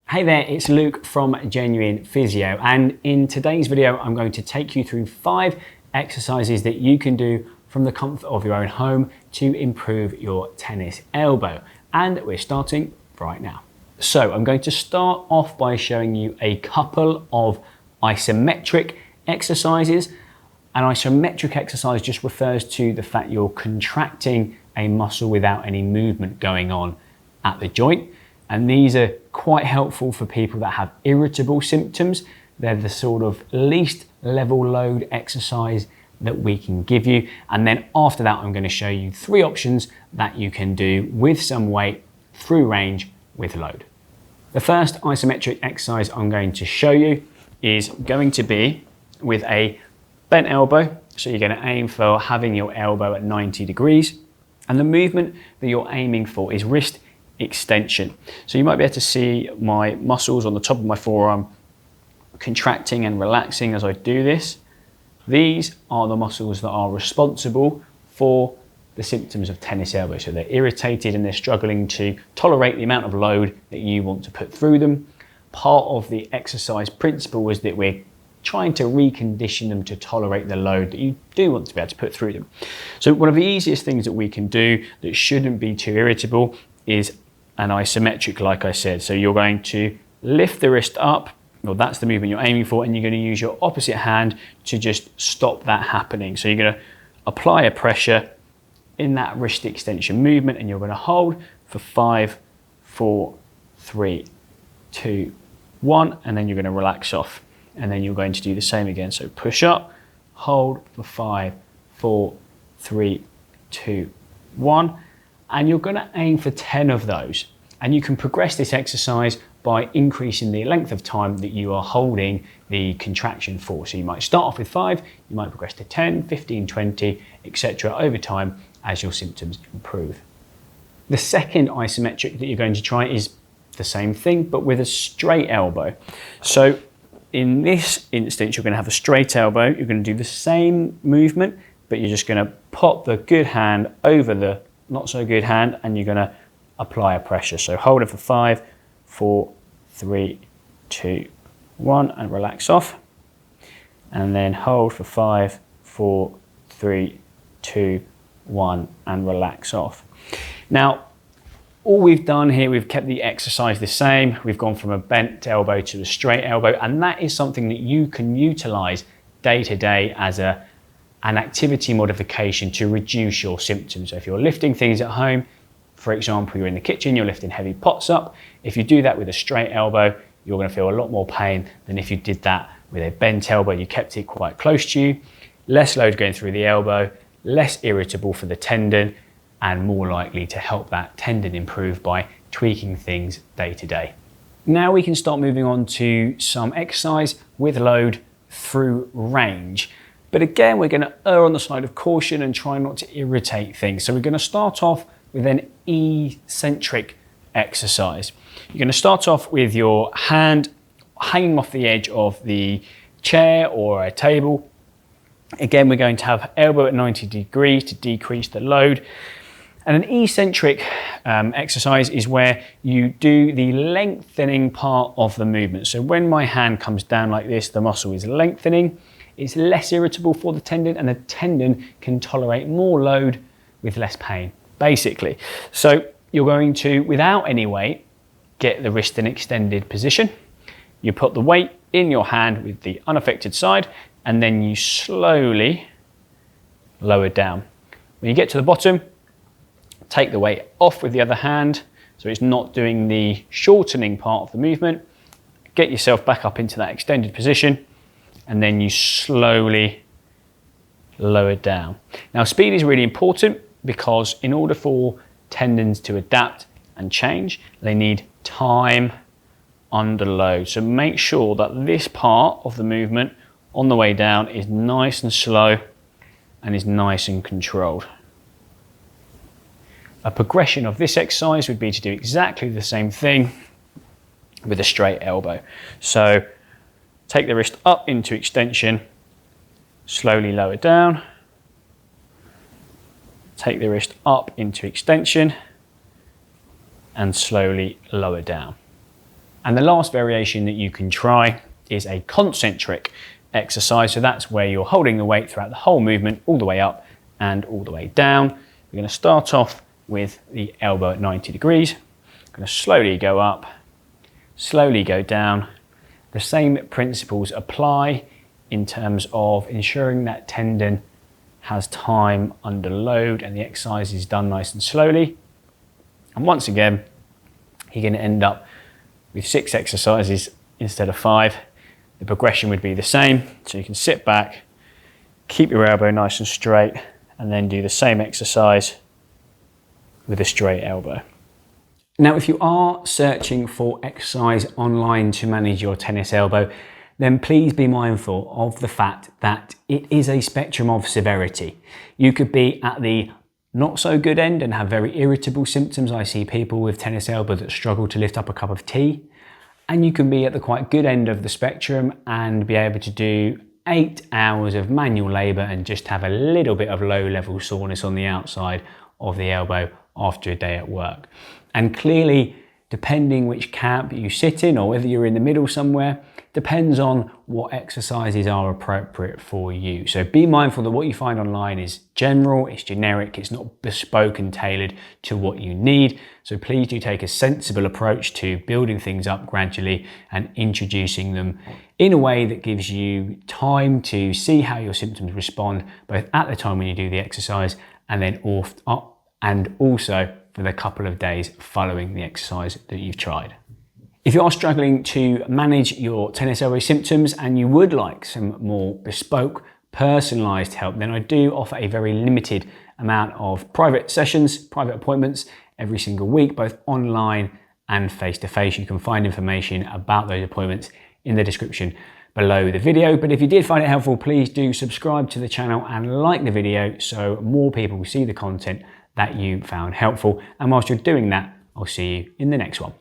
Hey there, it's Luke from Genuine Physio, and in today's video I'm going to take you through 5 exercises that you can do from the comfort of your own home to improve your tennis elbow. And we're starting right now. So I'm going to start off by showing you a couple of isometric exercises. An isometric exercise just refers to the fact you're contracting a muscle without any movement going on at the joint. And these are quite helpful for people that have irritable symptoms. They're the sort of least level load exercise that we can give you. And then after that, I'm going to show you 3 options that you can do with some weight through range with load. The first isometric exercise I'm going to show you is going to be with a bent elbow. So you're going to aim for having your elbow at 90 degrees. And the movement that you're aiming for is wrist extension. So you might be able to see my muscles on the top of my forearm contracting and relaxing as I do this. These are the muscles that are responsible for the symptoms of tennis elbow. So they're irritated and they're struggling to tolerate the amount of load that you want to put through them. Part of the exercise principle is that we're trying to recondition them to tolerate the load that you do want to be able to put through them. So one of the easiest things that we can do that shouldn't be too irritable is an isometric, like I said. So you're going to lift the wrist up, well, that's the movement you're aiming for, and you're going to use your opposite hand to just stop that happening. So you're going to apply a pressure in that wrist extension movement, and you're going to hold for 5, 4, 3, 2, 1, and then you're going to relax off. And then you're going to do the same again. So push up, hold for 5, 4, 3, 2, 1. And you're going to aim for 10 of those. And you can progress this exercise by increasing the length of time that you are holding the contraction for. So you might start off with 5, you might progress to 10, 15, 20, etc. over time as your symptoms improve. The second isometric that you're going to try is the same thing, but with a straight elbow. So in this instance, you're going to have a straight elbow. You're going to do the same movement, but you're just going to pop the good hand over the not so good hand, and you're going to apply a pressure. So hold it for 5, 4, 3, 2, 1, and relax off. And then hold for 5, 4, 3, 2, 1, and relax off. Now, all we've done here, we've kept the exercise the same. We've gone from a bent elbow to a straight elbow, and that is something that you can utilize day to day as an activity modification to reduce your symptoms. So if you're lifting things at home, for example, you're in the kitchen, you're lifting heavy pots up. If you do that with a straight elbow, you're going to feel a lot more pain than if you did that with a bent elbow. You kept it quite close to you, less load going through the elbow, less irritable for the tendon, and more likely to help that tendon improve by tweaking things day to day. Now we can start moving on to some exercise with load through range. But again, we're going to err on the side of caution and try not to irritate things. So we're going to start off with an eccentric exercise. You're going to start off with your hand hanging off the edge of the chair or a table. Again, we're going to have elbow at 90 degrees to decrease the load. And an eccentric exercise is where you do the lengthening part of the movement. So when my hand comes down like this, the muscle is lengthening. It's less irritable for the tendon, and the tendon can tolerate more load with less pain, basically. So you're going to, without any weight, get the wrist in extended position. You put the weight in your hand with the unaffected side, and then you slowly lower down. When you get to the bottom, take the weight off with the other hand, so it's not doing the shortening part of the movement. Get yourself back up into that extended position, and then you slowly lower down. Now, speed is really important because in order for tendons to adapt and change, they need time under load. So make sure that this part of the movement on the way down is nice and slow and is nice and controlled. A progression of this exercise would be to do exactly the same thing with a straight elbow. So take the wrist up into extension, slowly lower down. Take the wrist up into extension and slowly lower down. And the last variation that you can try is a concentric exercise. So that's where you're holding the weight throughout the whole movement, all the way up and all the way down. We're going to start off with the elbow at 90 degrees. I'm going to slowly go up, slowly go down. The same principles apply in terms of ensuring that tendon has time under load and the exercise is done nice and slowly. And once again, you're going to end up with 6 exercises instead of 5. The progression would be the same. So you can sit back, keep your elbow nice and straight, and then do the same exercise with a straight elbow. Now, if you are searching for exercise online to manage your tennis elbow, then please be mindful of the fact that it is a spectrum of severity. You could be at the not so good end and have very irritable symptoms. I see people with tennis elbow that struggle to lift up a cup of tea. And you can be at the quite good end of the spectrum and be able to do 8 hours of manual labor and just have a little bit of low level soreness on the outside of the elbow after a day at work. And clearly, depending which camp you sit in or whether you're in the middle somewhere, depends on what exercises are appropriate for you. So be mindful that what you find online is general, it's generic, it's not bespoke and tailored to what you need. So please do take a sensible approach to building things up gradually and introducing them in a way that gives you time to see how your symptoms respond, both at the time when you do the exercise and then also for the couple of days following the exercise that you've tried. If you are struggling to manage your tennis elbow symptoms and you would like some more bespoke, personalised help, then I do offer a very limited amount of private sessions, private appointments every single week, both online and face-to-face. You can find information about those appointments in the description below the video. But if you did find it helpful, please do subscribe to the channel and like the video so more people will see the content that you found helpful. And whilst you're doing that, I'll see you in the next one.